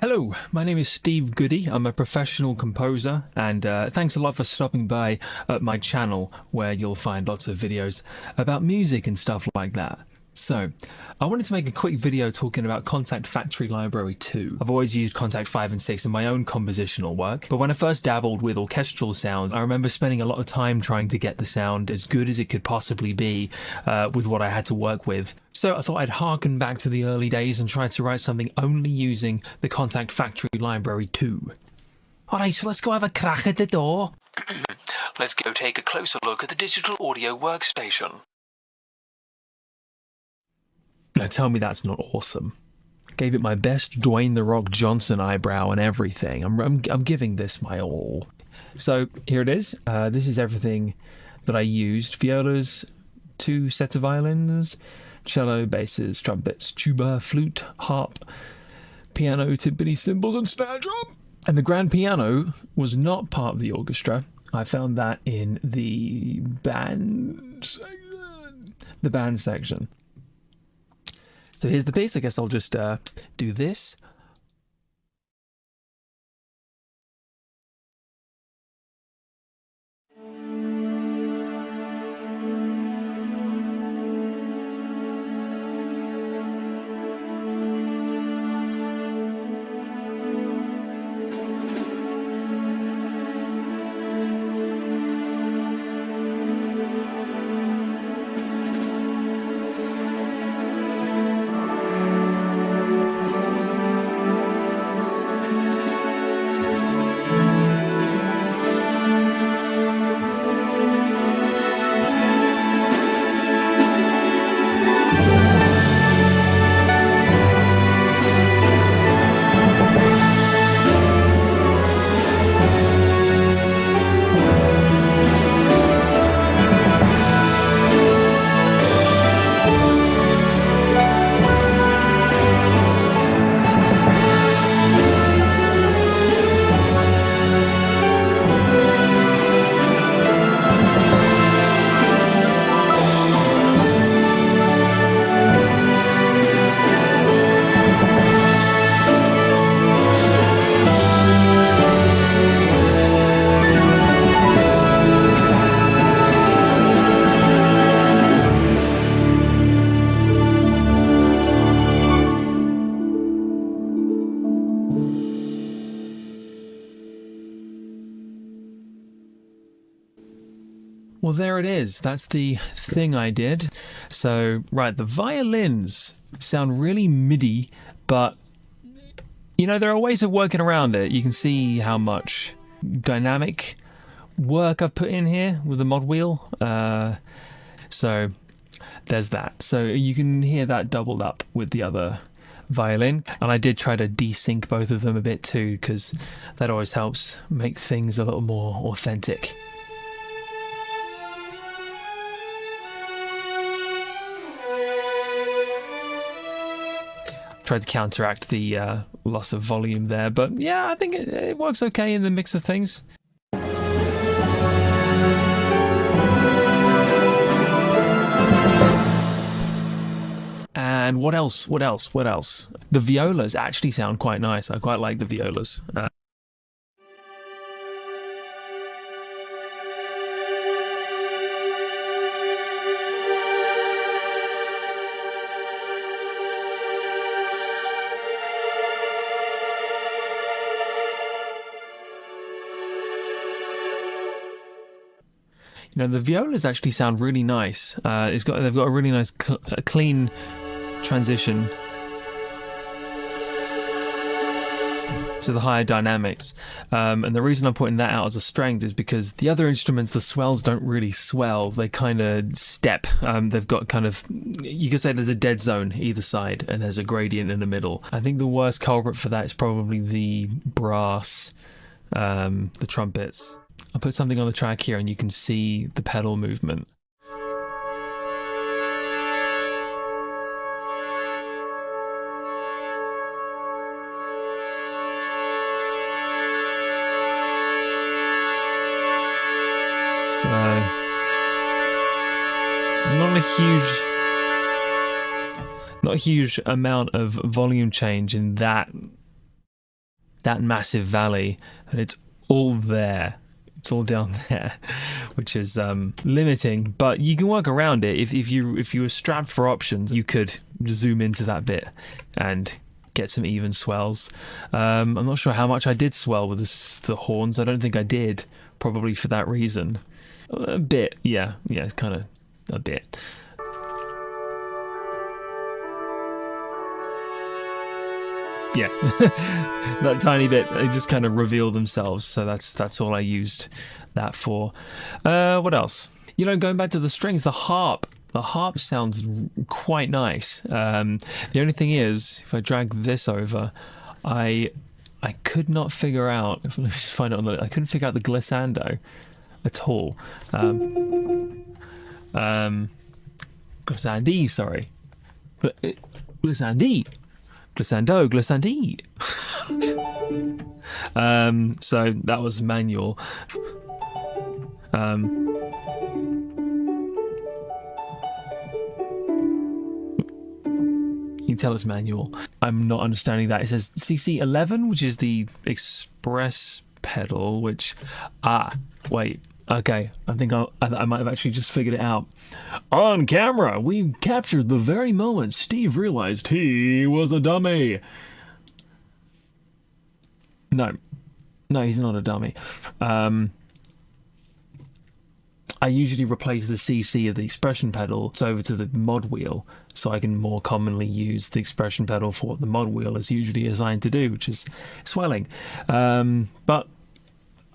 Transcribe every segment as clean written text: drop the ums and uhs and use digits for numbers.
Hello, my name is Steve Goody. I'm a professional composer, and thanks a lot for stopping by at my channel where you'll find lots of videos about music and stuff like that. So, I wanted to make a quick video talking about Kontakt Factory Library 2. I've always used Kontakt 5 and 6 in my own compositional work, but when I first dabbled with orchestral sounds, I remember spending a lot of time trying to get the sound as good as it could possibly be with what I had to work with. So I thought I'd harken back to the early days and try to write something only using the Kontakt Factory Library 2. Alright, so let's go have a crack at the door. Let's go take a closer look at the digital audio workstation. Now tell me that's not awesome. Gave it my best Dwayne "The Rock" Johnson eyebrow and everything. I'm giving this my all. So here it is. This is everything that I used. Violas, 2 sets of violins, cello, basses, trumpets, tuba, flute, harp, piano, timpani, cymbals, and snare drum. And the grand piano was not part of the orchestra. I found that in the band section. So here's the piece. I guess I'll just do this. Well, there it is. That's the thing I did. So, right, the violins sound really MIDI, but, you know, there are ways of working around it. You can see how much dynamic work I've put in here with the mod wheel. So, there's that. So, you can hear that doubled up with the other violin. And I did try to desync both of them a bit too, because that always helps make things a little more authentic. Tried to counteract the loss of volume there, but yeah, I think it works okay in the mix of things. And what else? The violas actually sound quite nice. I quite like the violas. You know, the violas actually sound really nice. They've got a really nice clean transition to the higher dynamics. And the reason I'm pointing that out as a strength is because the other instruments, the swells don't really swell. They kind of step. They've got kind of, you could say there's a dead zone either side and there's a gradient in the middle. I think the worst culprit for that is probably the brass, the trumpets. I'll put something on the track here and you can see the pedal movement. So, not a huge amount of volume change in that that massive valley, and it's all there. It's all down there, which is limiting, but you can work around it. If you were strapped for options, you could zoom into that bit and get some even swells. I'm not sure how much I did swell with the horns. I don't think I did, probably for that reason. A bit, yeah, it's kind of a bit. Yeah, that tiny bit, they just kind of reveal themselves, so that's all I used that for. What else? You know, going back to the strings, the harp sounds quite nice. The only thing is, if I drag this over, I could not figure out, let me just find it I couldn't figure out the glissando at all. Glissandi, sorry. Glissandi. Glissando, glissandi. So that was manual. You can tell it's manual. I'm not understanding that. It says CC11, which is the express pedal, which... wait. Okay, I think I might have actually just figured it out. On camera, we captured the very moment Steve realized he was a dummy. No, he's not a dummy. I usually replace the CC of the expression pedal over to the mod wheel, so I can more commonly use the expression pedal for what the mod wheel is usually assigned to do, which is swelling. But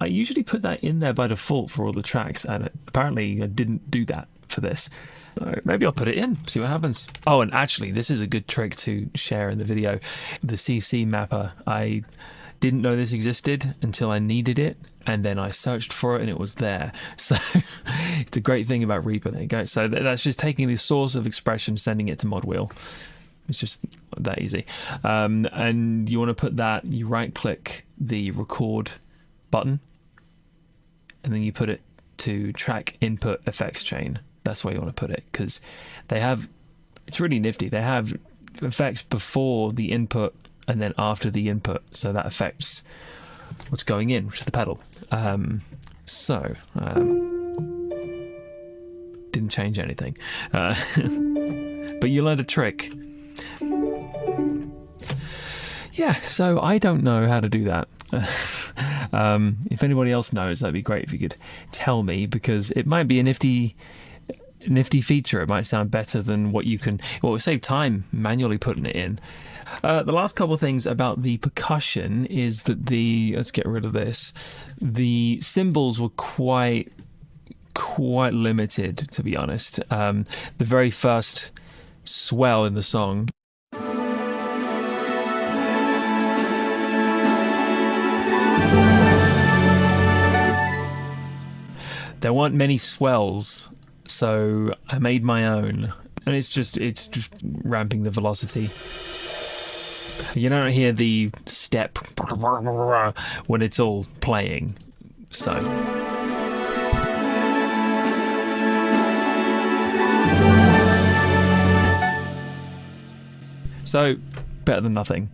I usually put that in there by default for all the tracks, and apparently I didn't do that for this. So maybe I'll put it in, see what happens. Oh, and actually, this is a good trick to share in the video. The CC mapper, I didn't know this existed until I needed it, and then I searched for it and it was there. So it's a great thing about Reaper. There you go. So that's just taking the source of expression, sending it to mod wheel. It's just that easy. And you want to put that, you right click the record button, and then you put it to track input effects chain. That's where you want to put it, because they have, it's really nifty, they have effects before the input and then after the input, so that affects what's going in, which is the pedal. Didn't change anything, but you learned a trick. Yeah, so I don't know how to do that. If anybody else knows, that'd be great if you could tell me, because it might be a nifty feature. It might sound better than what you can, well, it would save time manually putting it in. The last couple of things about the percussion is that let's get rid of this. The cymbals were quite limited, to be honest. The very first swell in the song, there weren't many swells, so I made my own, and it's just ramping the velocity. You don't hear the step when it's all playing, so better than nothing.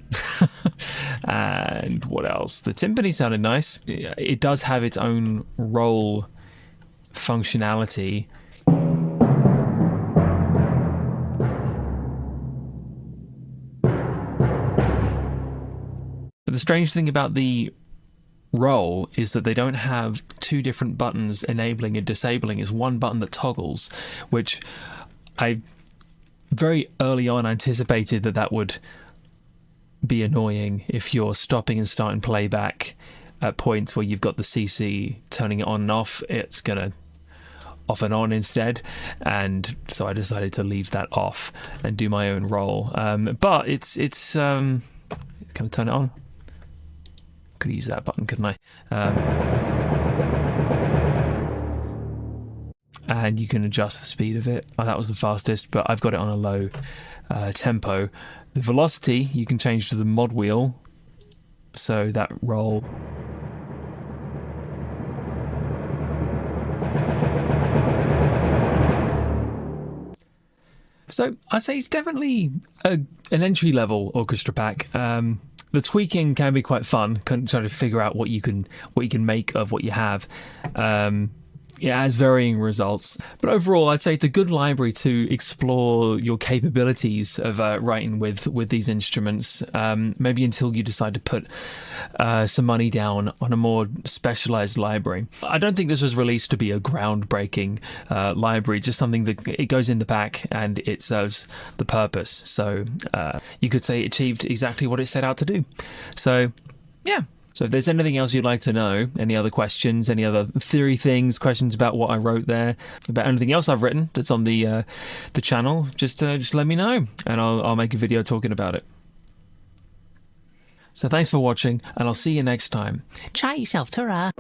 And what else? The timpani sounded nice. It does have its own roll functionality. But the strange thing about the roll is that they don't have two different buttons enabling and disabling. It's one button that toggles, which I very early on anticipated that would be annoying if you're stopping and starting playback at points where you've got the CC turning it on and off. It's gonna off and on instead, and so I decided to leave that off and do my own roll. But it's can I turn it on? Could use that button, couldn't I? And you can adjust the speed of it. Oh, that was the fastest, but I've got it on a low tempo. The velocity you can change to the mod wheel, so that roll. So I'd say it's definitely an entry-level orchestra pack. The tweaking can be quite fun, trying to figure out what you can make of what you have. It has varying results, but overall I'd say it's a good library to explore your capabilities of writing with these instruments, maybe until you decide to put some money down on a more specialized library. I don't think this was released to be a groundbreaking library, just something that it goes in the back and it serves the purpose. So you could say it achieved exactly what it set out to do. So yeah. So if there's anything else you'd like to know, any other questions, any other theory things, questions about what I wrote there, about anything else I've written that's on the channel, just let me know and I'll make a video talking about it. So thanks for watching and I'll see you next time. Try yourself, ta-ra.